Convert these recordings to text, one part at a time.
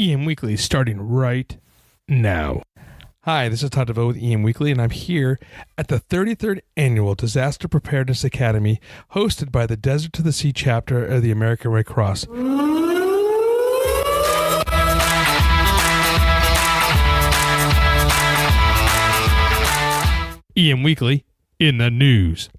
EM Weekly starting right now. Hi, this is Todd DeVoe with EM Weekly, and I'm here at the 33rd Annual Disaster Preparedness Academy, hosted by the Desert to the Sea chapter of the American Red Cross. EM Weekly in the news.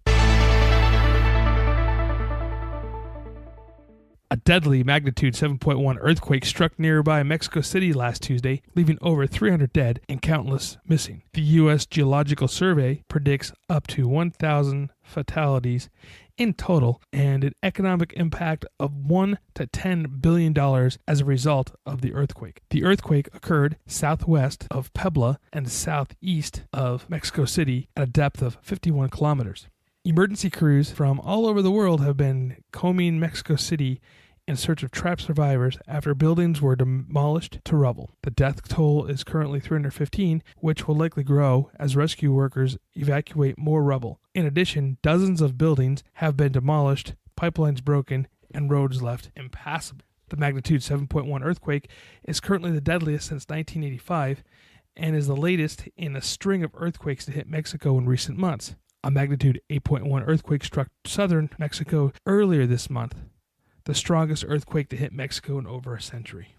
A deadly magnitude 7.1 earthquake struck nearby Mexico City last Tuesday, leaving over 300 dead and countless missing. The U.S. Geological Survey predicts up to 1,000 fatalities in total and an economic impact of $1 to $10 billion as a result of the earthquake. The earthquake occurred southwest of Puebla and southeast of Mexico City at a depth of 51 kilometers. Emergency crews from all over the world have been combing Mexico City in search of trapped survivors after buildings were demolished to rubble. The death toll is currently 315, which will likely grow as rescue workers evacuate more rubble. In addition, dozens of buildings have been demolished, pipelines broken, and roads left impassable. The magnitude 7.1 earthquake is currently the deadliest since 1985 and is the latest in a string of earthquakes to hit Mexico in recent months. A magnitude 8.1 earthquake struck southern Mexico earlier this month, the strongest earthquake to hit Mexico in over a century.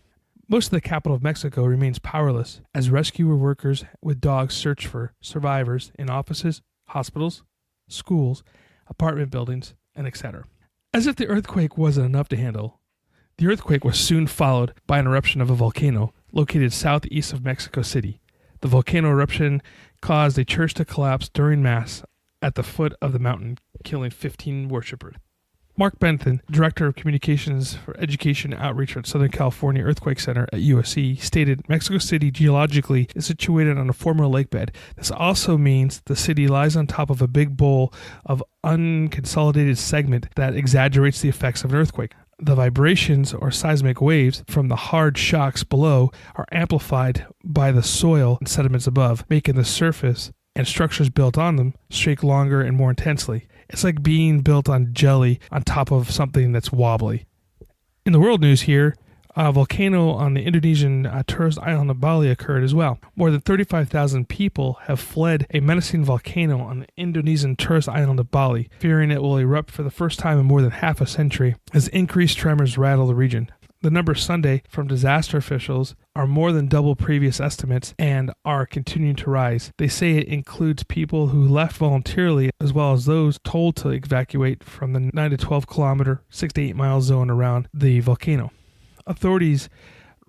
Most of the capital of Mexico remains powerless as rescue workers with dogs search for survivors in offices, hospitals, schools, apartment buildings, and etc. As if the earthquake wasn't enough to handle, the earthquake was soon followed by an eruption of a volcano located southeast of Mexico City. The volcano eruption caused a church to collapse during Mass at the foot of the mountain, killing 15 worshippers. Mark Benton, Director of Communications for Education Outreach at Southern California Earthquake Center at USC, stated Mexico City geologically is situated on a former lakebed. This also means the city lies on top of a big bowl of unconsolidated segment that exaggerates the effects of an earthquake. The vibrations or seismic waves from the hard shocks below are amplified by the soil and sediments above, making the surface and structures built on them shake longer and more intensely. It's like being built on jelly on top of something that's wobbly. In the world news here, a volcano on the Indonesian tourist island of Bali occurred as well. More than 35,000 people have fled a menacing volcano on the Indonesian tourist island of Bali, fearing it will erupt for the first time in more than half a century as increased tremors rattle the region. The numbers Sunday from disaster officials are more than double previous estimates and are continuing to rise. They say it includes people who left voluntarily as well as those told to evacuate from the 9 to 12 kilometer, 6 to 8 mile zone around the volcano. Authorities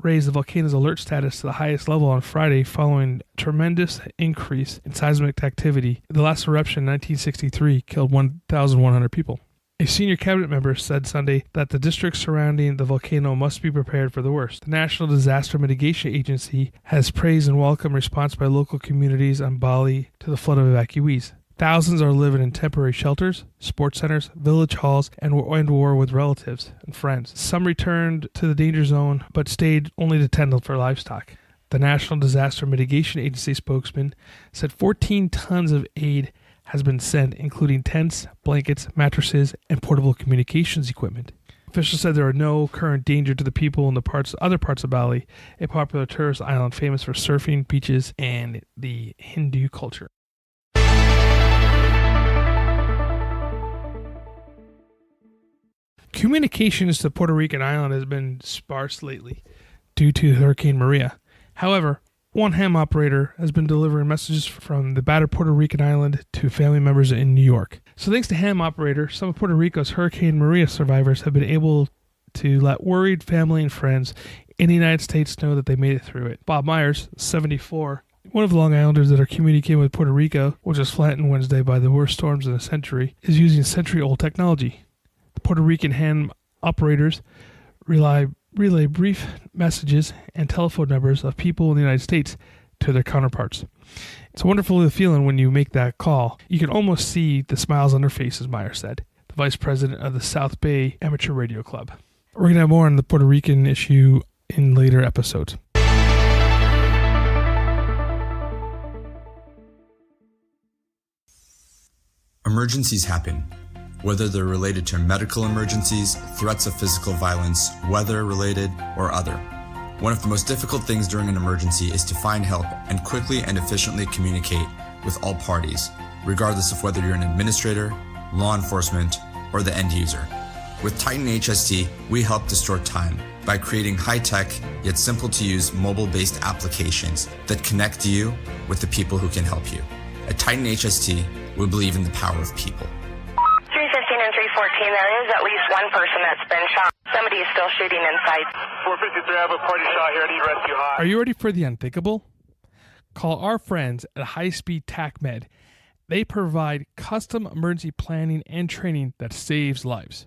raised the volcano's alert status to the highest level on Friday following a tremendous increase in seismic activity. The last eruption in 1963 killed 1,100 people. A senior cabinet member said Sunday that the districts surrounding the volcano must be prepared for the worst. The National Disaster Mitigation Agency has praised and welcomed response by local communities on Bali to the flood of evacuees. Thousands are living in temporary shelters, sports centers, village halls, and were with relatives and friends. Some returned to the danger zone but stayed only to tend for livestock. The National Disaster Mitigation Agency spokesman said 14 tons of aid has been sent, including tents, blankets, mattresses, and portable communications equipment. Officials said there are no current danger to the people in the other parts of Bali, a popular tourist island famous for surfing, beaches, and the Hindu culture. Communications to Puerto Rican island has been sparse lately due to Hurricane Maria. However, one ham operator has been delivering messages from the battered Puerto Rican island to family members in New York. So thanks to ham operator, some of Puerto Rico's Hurricane Maria survivors have been able to let worried family and friends in the United States know that they made it through it. Bob Myers, 74, one of the Long Islanders that are communicating with Puerto Rico, which was flattened Wednesday by the worst storms in a century, is using century-old technology. The Puerto Rican ham operators relay brief messages and telephone numbers of people in the United States to their counterparts. It's a wonderful feeling when you make that call. You can almost see the smiles on their faces, Meyer said, the vice president of the South Bay Amateur Radio Club. We're going to have more on the Puerto Rican issue in later episodes. Emergencies happen. Whether they're related to medical emergencies, threats of physical violence, weather-related, or other. One of the most difficult things during an emergency is to find help and quickly and efficiently communicate with all parties, regardless of whether you're an administrator, law enforcement, or the end user. With Titan HST, we help to store time by creating high-tech, yet simple-to-use mobile-based applications that connect you with the people who can help you. At Titan HST, we believe in the power of people. 315 and 314, there is at least one person that's been shot. Somebody is still shooting inside. 453, I have a party shot here. I need rescue high. Are you ready for the unthinkable? Call our friends at High Speed TACMed. They provide custom emergency planning and training that saves lives.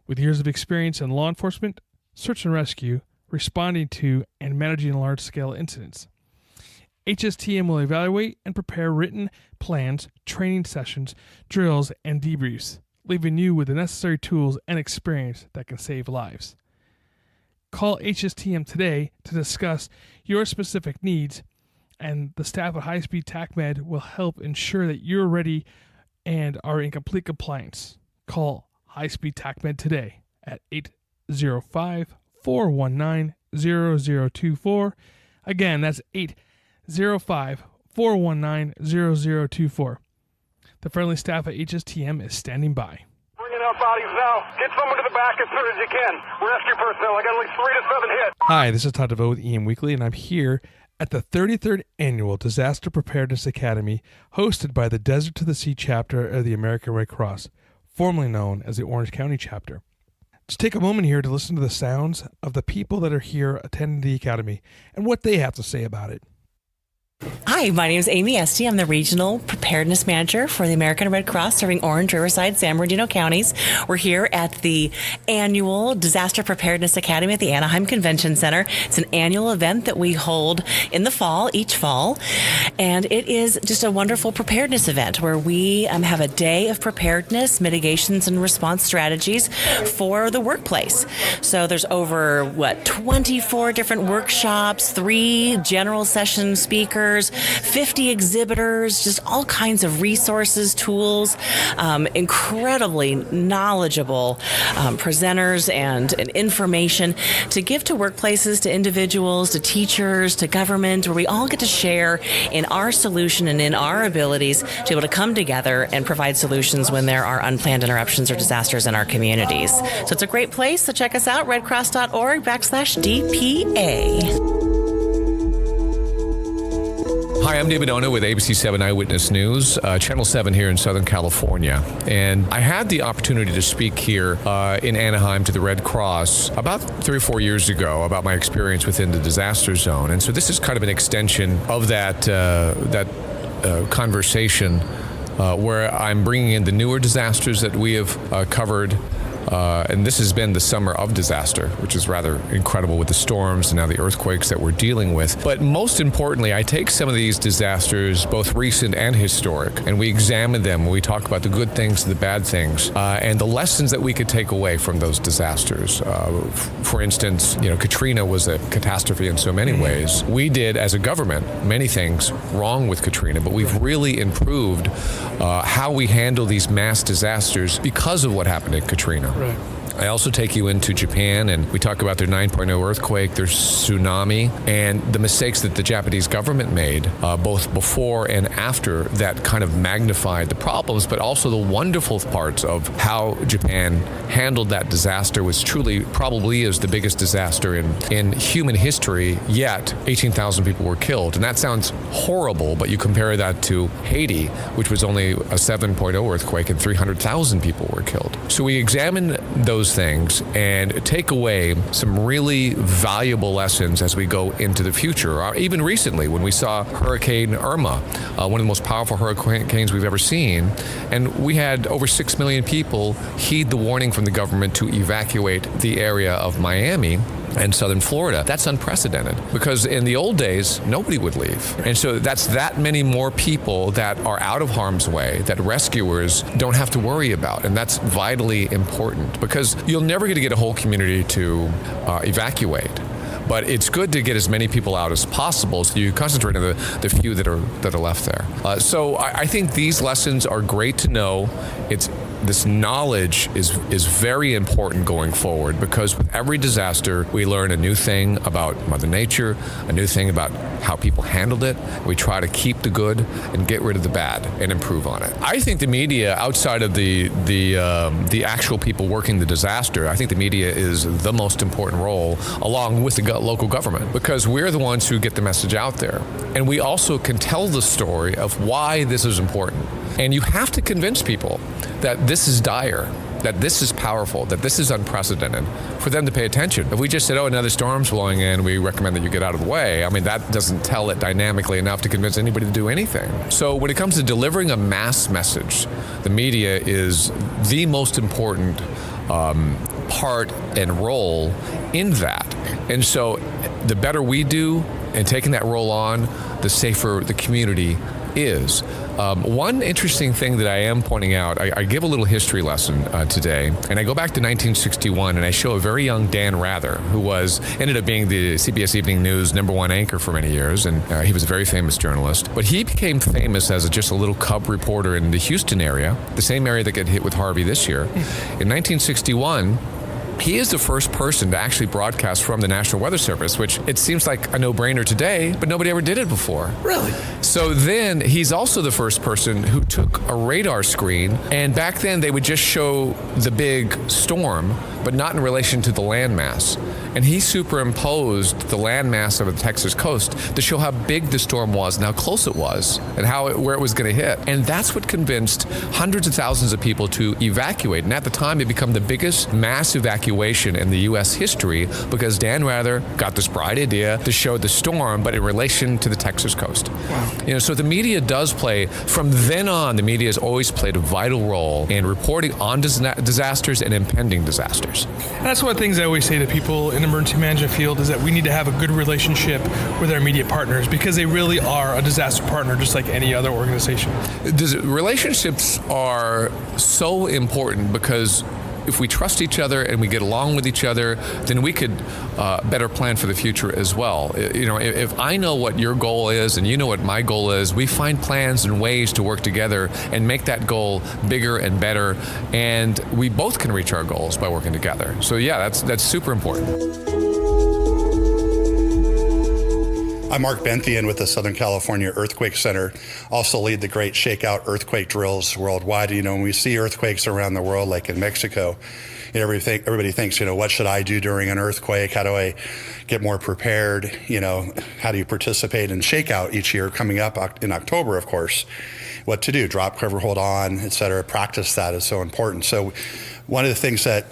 With years of experience in law enforcement, search and rescue, responding to and managing large-scale incidents, HSTM will evaluate and prepare written plans, training sessions, drills, and debriefs, leaving you with the necessary tools and experience that can save lives. Call HSTM today to discuss your specific needs, and the staff at High Speed TACMed will help ensure that you're ready and are in complete compliance. Call High Speed TACMed today at 805-419-0024. Again, that's 805-419-0024. The friendly staff at HSTM is standing by. Bringing out bodies now. Get someone to the back as soon as you can. Rescue personnel. I got at least 3 to 7 hits. Hi, this is Todd DeVoe with EM Weekly, and I'm here at the 33rd Annual Disaster Preparedness Academy, hosted by the Desert to the Sea chapter of the American Red Cross, formerly known as the Orange County chapter. Just take a moment here to listen to the sounds of the people that are here attending the Academy and what they have to say about it. Hi, my name is Amy Esty. I'm the Regional Preparedness Manager for the American Red Cross serving Orange, Riverside, San Bernardino counties. We're here at the annual Disaster Preparedness Academy at the Anaheim Convention Center. It's an annual event that we hold in the fall, each fall, and it is just a wonderful preparedness event where we have a day of preparedness, mitigations, and response strategies for the workplace. So there's over, 24 different workshops, 3 general session speakers, 50 exhibitors, just all kinds of resources, tools, incredibly knowledgeable presenters and information to give to workplaces, to individuals, to teachers, to government, where we all get to share in our solution and in our abilities to be able to come together and provide solutions when there are unplanned interruptions or disasters in our communities. So it's a great place, so check us out, redcross.org/DPA. Hi, I'm David Ona with ABC 7 Eyewitness News, Channel 7 here in Southern California. And I had the opportunity to speak here in Anaheim to the Red Cross about 3 or 4 years ago about my experience within the disaster zone. And so this is kind of an extension of that conversation where I'm bringing in the newer disasters that we have covered. And this has been the summer of disaster, which is rather incredible with the storms and now the earthquakes that we're dealing with. But most importantly, I take some of these disasters, both recent and historic, and we examine them. We talk about the good things and the bad things, and the lessons that we could take away from those disasters. For instance, Katrina was a catastrophe in so many ways. We did, as a government, many things wrong with Katrina, but we've really improved how we handle these mass disasters because of what happened in Katrina. Right. I also take you into Japan, and we talk about their 9.0 earthquake, their tsunami, and the mistakes that the Japanese government made, both before and after that kind of magnified the problems, but also the wonderful parts of how Japan handled that disaster, which truly probably is the biggest disaster in human history, yet 18,000 people were killed. And that sounds horrible, but you compare that to Haiti, which was only a 7.0 earthquake and 300,000 people were killed. So we examine those things and take away some really valuable lessons as we go into the future. Even recently, when we saw Hurricane Irma, one of the most powerful hurricanes we've ever seen, and we had over 6 million people heed the warning from the government to evacuate the area of Miami and southern Florida. That's unprecedented because in the old days, nobody would leave. And so that's that many more people that are out of harm's way that rescuers don't have to worry about. And that's vitally important because you're never going to get a whole community to evacuate. But it's good to get as many people out as possible so you concentrate on the few that are left there. So I think these lessons are great to know. It's this knowledge is very important going forward, because with every disaster, we learn a new thing about Mother Nature, a new thing about how people handled it. We try to keep the good and get rid of the bad and improve on it. I think the media, outside of the actual people working the disaster, I think the media is the most important role, along with the local government, because we're the ones who get the message out there. And we also can tell the story of why this is important. And you have to convince people that this is dire, that this is powerful, that this is unprecedented, for them to pay attention. If we just said, oh, another storm's blowing in, we recommend that you get out of the way, I mean, that doesn't tell it dynamically enough to convince anybody to do anything. So when it comes to delivering a mass message, the media is the most important part and role in that. And so the better we do in taking that role on, the safer the community is. One interesting thing that I am pointing out, I give a little history lesson today, and I go back to 1961, and I show a very young Dan Rather, who ended up being the CBS Evening News #1 anchor for many years, and he was a very famous journalist. But he became famous as just a little cub reporter in the Houston area, the same area that got hit with Harvey this year. In 1961, he is the first person to actually broadcast from the National Weather Service, which it seems like a no-brainer today, but nobody ever did it before. Really? So then he's also the first person who took a radar screen, and back then they would just show the big storm, but not in relation to the landmass. And he superimposed the landmass of the Texas coast to show how big the storm was and how close it was and where it was going to hit. And that's what convinced hundreds of thousands of people to evacuate. And at the time, it became the biggest mass evacuation in the U.S. history, because Dan Rather got this bright idea to show the storm, but in relation to the Texas coast. Wow. So the media does play, from then on, the media has always played a vital role in reporting on disasters and impending disasters. And that's one of the things I always say to people in the emergency management field, is that we need to have a good relationship with our media partners, because they really are a disaster partner, just like any other organization. Relationships are so important, because if we trust each other and we get along with each other, then we could better plan for the future as well. If I know what your goal is and you know what my goal is, we find plans and ways to work together and make that goal bigger and better, and we both can reach our goals by working together. So yeah, that's super important. I'm Mark Benthian with the Southern California Earthquake Center. Also lead the great shakeout earthquake drills worldwide. When we see earthquakes around the world, like in Mexico, everybody thinks, what should I do during an earthquake? How do I get more prepared? How do you participate in shakeout each year coming up in October, of course? What to do, drop, cover, hold on, et cetera. Practice that is so important. So one of the things that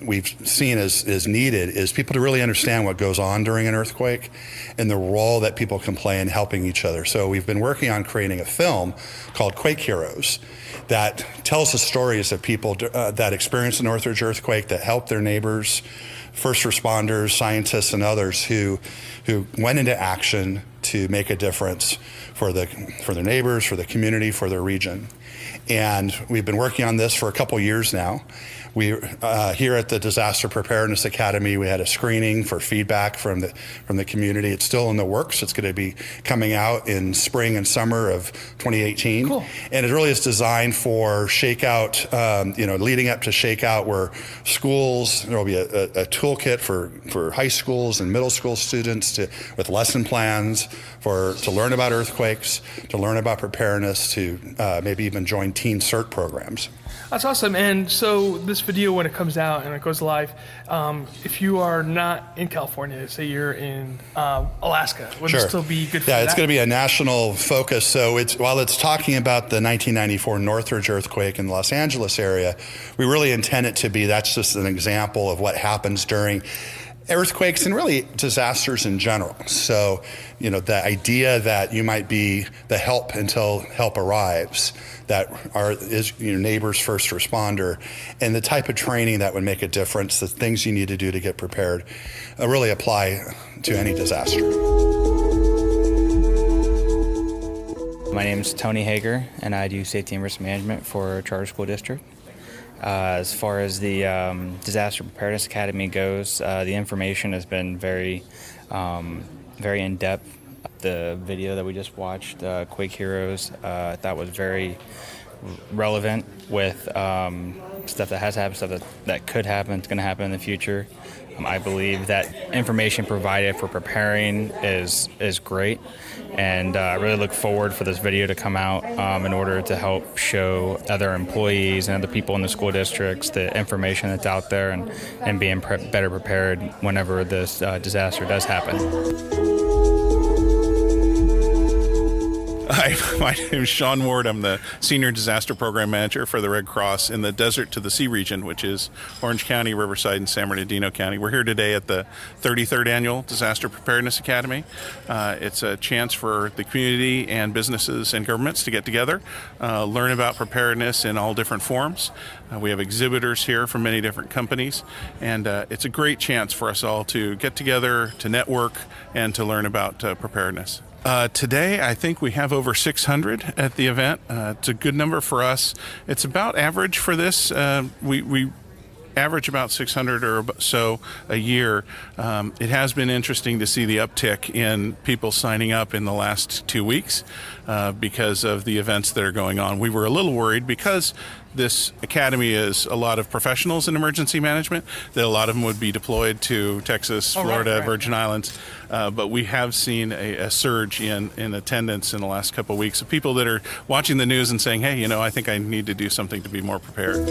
we've seen is needed is people to really understand what goes on during an earthquake and the role that people can play in helping each other. So we've been working on creating a film called Quake Heroes that tells the stories of people that experienced the Northridge earthquake, that helped their neighbors, first responders, scientists, and others who went into action to make a difference for their neighbors, for the community, for their region. And we've been working on this for a couple years now. We here at the Disaster Preparedness Academy, we had a screening for feedback from the community. It's still in the works. It's going to be coming out in spring and summer of 2018. Cool. And it really is designed for shakeout, leading up to shakeout, where schools, there will be a toolkit for high schools and middle school students with lesson plans to learn about earthquakes, to learn about preparedness, to maybe even join teen CERT programs. That's awesome. And so this video, when it comes out and it goes live, if you are not in California, say you're in Alaska, would Sure. it still be good for Yeah, that? it's going to be a national focus. So while it's talking about the 1994 Northridge earthquake in the Los Angeles area, we really intend it to be, that's just an example of what happens during earthquakes and really disasters in general. So, the idea that you might be the help until help arrives, that is your neighbor's first responder, and the type of training that would make a difference, the things you need to do to get prepared, really apply to any disaster. My name is Tony Hager, and I do safety and risk management for Charter School District. As far as the Disaster Preparedness Academy goes, the information has been very in-depth. The video that we just watched, Quake Heroes, I thought was very relevant with stuff that has happened, stuff that could happen, it's going to happen in the future. I believe that information provided for preparing is great, and I really look forward for this video to come out in order to help show other employees and other people in the school districts the information that's out there and being better prepared whenever this disaster does happen. Hi, my name is Sean Ward. I'm the Senior Disaster Program Manager for the Red Cross in the Desert to the Sea region, which is Orange County, Riverside, and San Bernardino County. We're here today at the 33rd Annual Disaster Preparedness Academy. It's a chance for the community and businesses and governments to get together, learn about preparedness in all different forms. We have exhibitors here from many different companies, and it's a great chance for us all to get together, to network, and to learn about preparedness. Today, I think we have over 600 at the event. It's a good number for us. It's about average for this. We average about 600 or so a year. It has been interesting to see the uptick in people signing up in the last 2 weeks because of the events that are going on. We were a little worried because this academy is a lot of professionals in emergency management, that a lot of them would be deployed to Texas, Florida, right. Virgin Islands. But we have seen a surge in attendance in the last couple of weeks of people that are watching the news and saying, hey, I think I need to do something to be more prepared.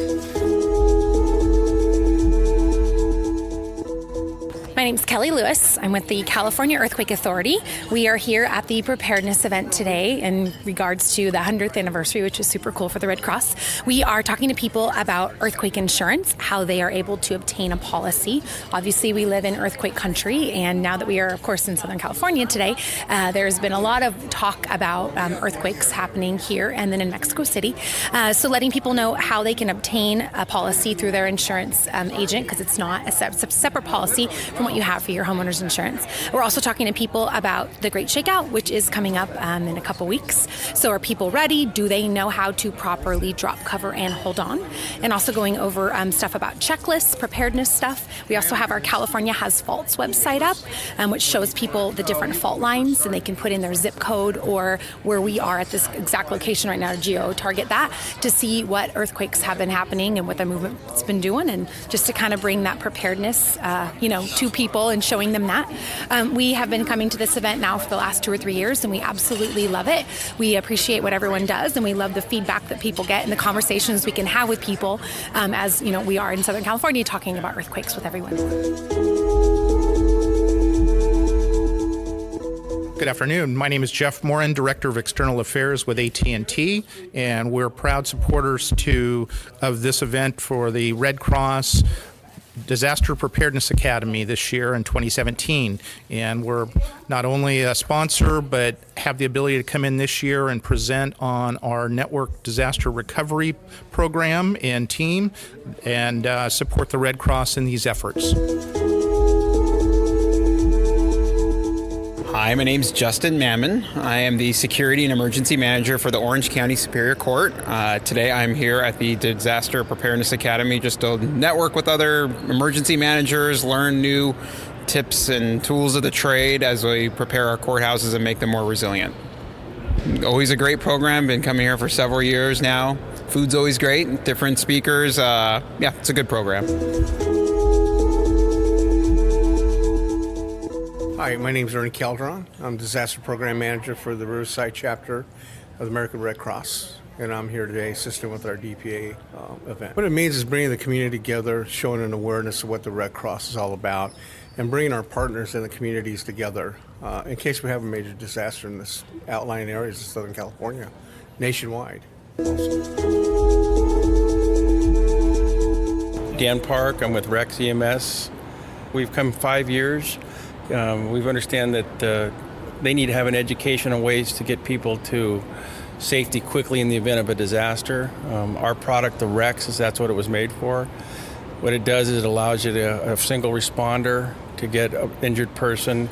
My name's Kelly Lewis. I'm with the California Earthquake Authority. We are here at the preparedness event today in regards to the 100th anniversary, which is super cool for the Red Cross. We are talking to people about earthquake insurance, how they are able to obtain a policy. Obviously, we live in earthquake country, and now that we are, of course, in Southern California today, there's been a lot of talk about earthquakes happening here and then in Mexico City. So letting people know how they can obtain a policy through their insurance agent, because it's not a separate policy from what you have for your homeowner's insurance. We're also talking to people about the Great Shakeout, which is coming up in a couple weeks. So are people ready? Do they know how to properly drop, cover, and hold on? And also going over stuff about checklists, preparedness stuff. We also have our California Has Faults website up, which shows people the different fault lines, and they can put in their zip code or where we are at this exact location right now, geo-target that, to see what earthquakes have been happening and what the movement's been doing, and just to kind of bring that preparedness, to people and showing them that. We have been coming to this event now for the last 2 or 3 years, and we absolutely love it. We appreciate what everyone does, and we love the feedback that people get and the conversations we can have with people as we are in Southern California talking about earthquakes with everyone. Good afternoon. My name is Jeff Morin, Director of External Affairs with AT&T, and we're proud supporters of this event for the Red Cross Disaster Preparedness Academy this year in 2017. And we're not only a sponsor, but have the ability to come in this year and present on our network disaster recovery program and team, and support the Red Cross in these efforts. Hi, my name's Justin Mammon. I am the Security and Emergency Manager for the Orange County Superior Court. Today I'm here at the Disaster Preparedness Academy just to network with other emergency managers, learn new tips and tools of the trade as we prepare our courthouses and make them more resilient. Always a great program, been coming here for several years now. Food's always great, different speakers. It's a good program. Hi, my name is Ernie Calderon. I'm Disaster Program Manager for the Riverside Chapter of the American Red Cross, and I'm here today assisting with our DPA event. What it means is bringing the community together, showing an awareness of what the Red Cross is all about, and bringing our partners in the communities together in case we have a major disaster in this outlying areas of Southern California, nationwide. Dan Park, I'm with Rex EMS. We've come 5 years. We understand that they need to have an education on ways to get people to safety quickly in the event of a disaster. Our product, the Rex, that's what it was made for. What it does is it allows you to, a single responder, to get an injured person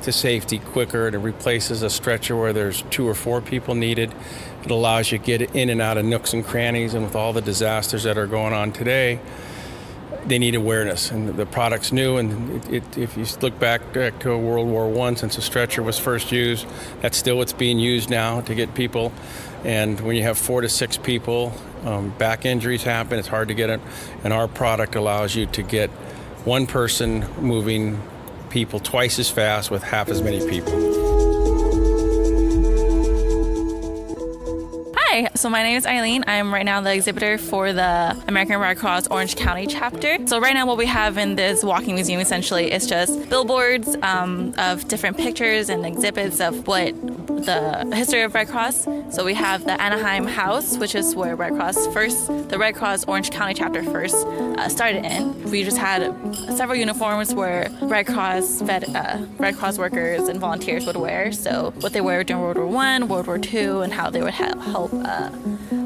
to safety quicker. It replaces a stretcher where there's 2 or 4 people needed. It allows you to get in and out of nooks and crannies, and with all the disasters that are going on today, they need awareness, and the product's new. And if you look back to World War I, since a stretcher was first used, that's still what's being used now to get people. And when you have 4 to 6 people, back injuries happen. It's hard to get it, and our product allows you to get one person moving people twice as fast with half as many people. Hi, so my name is Eileen. I'm right now the exhibitor for the American Red Cross Orange County chapter. So right now what we have in this walking museum essentially is just billboards of different pictures and exhibits of what the history of Red Cross. So we have the Anaheim House, which is where the Red Cross Orange County chapter first started in. We just had several uniforms where Red Cross workers and volunteers would wear. So what they wear during World War I, World War II, and how they would help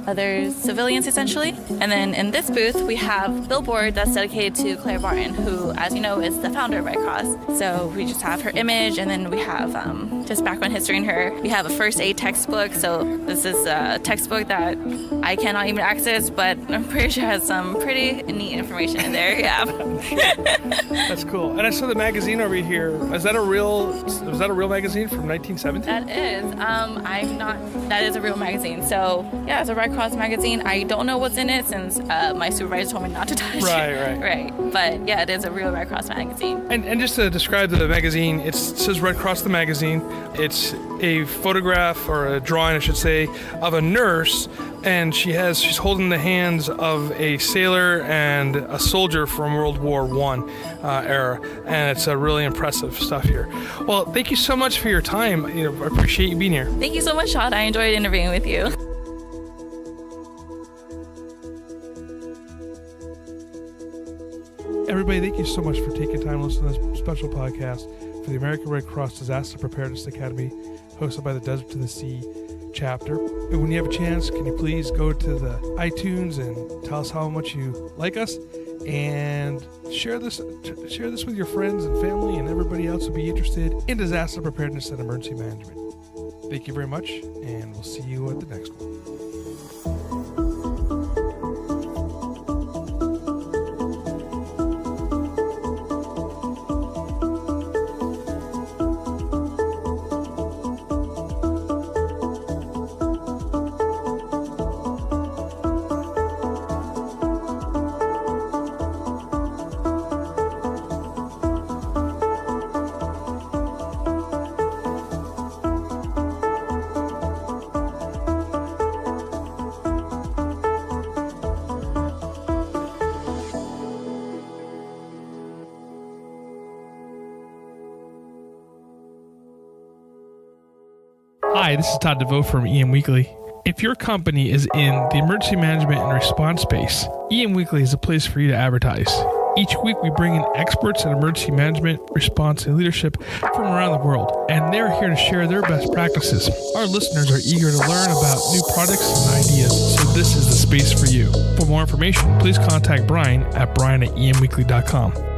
other civilians essentially. And then in this booth we have a billboard that's dedicated to Claire Barton, who, as you know, is the founder of Red Cross. So we just have her image, and then we have just background history in her. We have a first aid textbook. So this is a textbook that I cannot even access, but I'm pretty sure has some pretty neat information in there. Yeah. That's cool. And I saw the magazine over here. Was that a real magazine from 1917? That is. That is a real magazine. So yeah, it's a Red Cross magazine. I don't know what's in it since my supervisor told me not to touch. Right. But yeah, it is a real Red Cross magazine. And just to describe the magazine, it says Red Cross the magazine. It's a photograph, or a drawing I should say, of a nurse, and she's holding the hands of a sailor and a soldier from World War I era, and it's really impressive stuff here. Well, thank you so much for your time. I appreciate you being here. Thank you so much, Sean. I enjoyed interviewing with you. Everybody, thank you so much for taking time to listen to this special podcast for the American Red Cross Disaster Preparedness Academy, hosted by the Desert to the Sea chapter. And when you have a chance, can you please go to the iTunes and tell us how much you like us, and share this with your friends and family and everybody else who be interested in disaster preparedness and emergency management. Thank you very much, and we'll see you at the next one. Hi, this is Todd DeVoe from EM Weekly. If your company is in the emergency management and response space, EM Weekly is a place for you to advertise. Each week we bring in experts in emergency management, response, and leadership from around the world, and they're here to share their best practices. Our listeners are eager to learn about new products and ideas, so this is the space for you. For more information, please contact Brian at brian@emweekly.com.